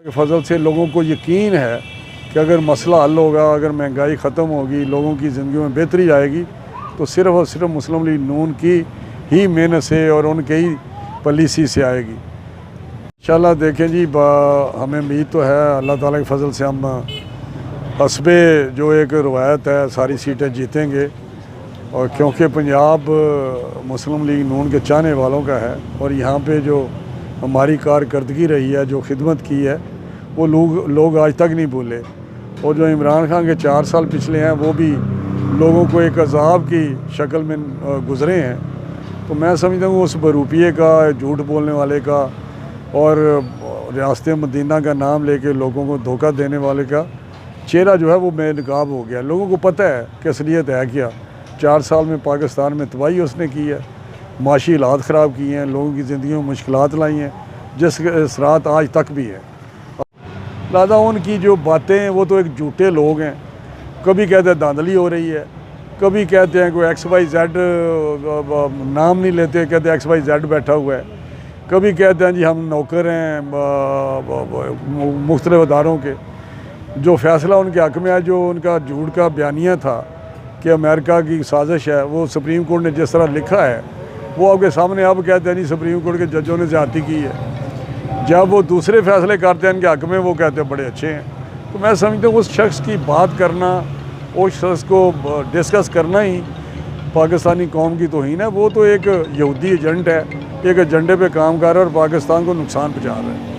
फजल से लोगों को यकीन है कि अगर मसला हल होगा, अगर महंगाई ख़त्म होगी, लोगों की ज़िंदगी में बेहतरी आएगी, तो सिर्फ़ और सिर्फ मुस्लिम लीग नून की ही मेहनत से और उनके ही पॉलिसी से आएगी। इंशाल्लाह देखें जी, हमें उम्मीद तो है अल्लाह ताला के फजल से हम हस्बे जो एक रवायत है सारी सीटें जीतेंगे। और क्योंकि पंजाब मुस्लिम लीग नून के चाहने वालों का है और यहाँ पे जो हमारी कारकर्दगी रही है, जो खिदमत की है, वो लोग आज तक नहीं भूले। और जो इमरान खान के 4 साल पिछले हैं वो भी लोगों को एक अजाब की शक्ल में गुज़रे हैं। तो मैं समझता हूँ उस बरूपिये का, झूठ बोलने वाले का और रियासत मदीना का नाम लेके लोगों को धोखा देने वाले का चेहरा जो है वो बेनकाब हो गया। लोगों को पता है कि असलियत है क्या। 4 साल में पाकिस्तान में तबाही उसने की है, माशी हालात ख़राब किए हैं, लोगों की ज़िंदगी में मुश्किलात लाई हैं, जिसके असरात आज तक भी हैं। लिहाजा उनकी जो बातें हैं वो तो एक झूठे लोग हैं। कभी कहते हैं धांधली हो रही है, कभी कहते हैं कोई XYZ नाम नहीं लेते, कहते हैं XYZ बैठा हुआ है, कभी कहते हैं जी हम नौकर हैं मुख्तलिफ अदारों के। जो फ़ैसला उनके हक़ में है, जो उनका झूठ का बयानिया था कि अमेरिका की साजिश है, वो सुप्रीम कोर्ट ने जिस तरह लिखा है वो आपके सामने अब कहते हैं नहीं सुप्रीम कोर्ट के जजों ने ज़्यादती की है। जब वो दूसरे फ़ैसले करते हैं इनके हक़ में, वो कहते हैं बड़े अच्छे हैं। तो मैं समझता हूँ उस शख्स की बात करना, उस शख्स को डिस्कस करना ही पाकिस्तानी कौम की तौहीन है। वो तो एक यहूदी एजेंट है, एक एजेंडे पे काम कर रहा है और पाकिस्तान को नुकसान पहुँचा रहा है।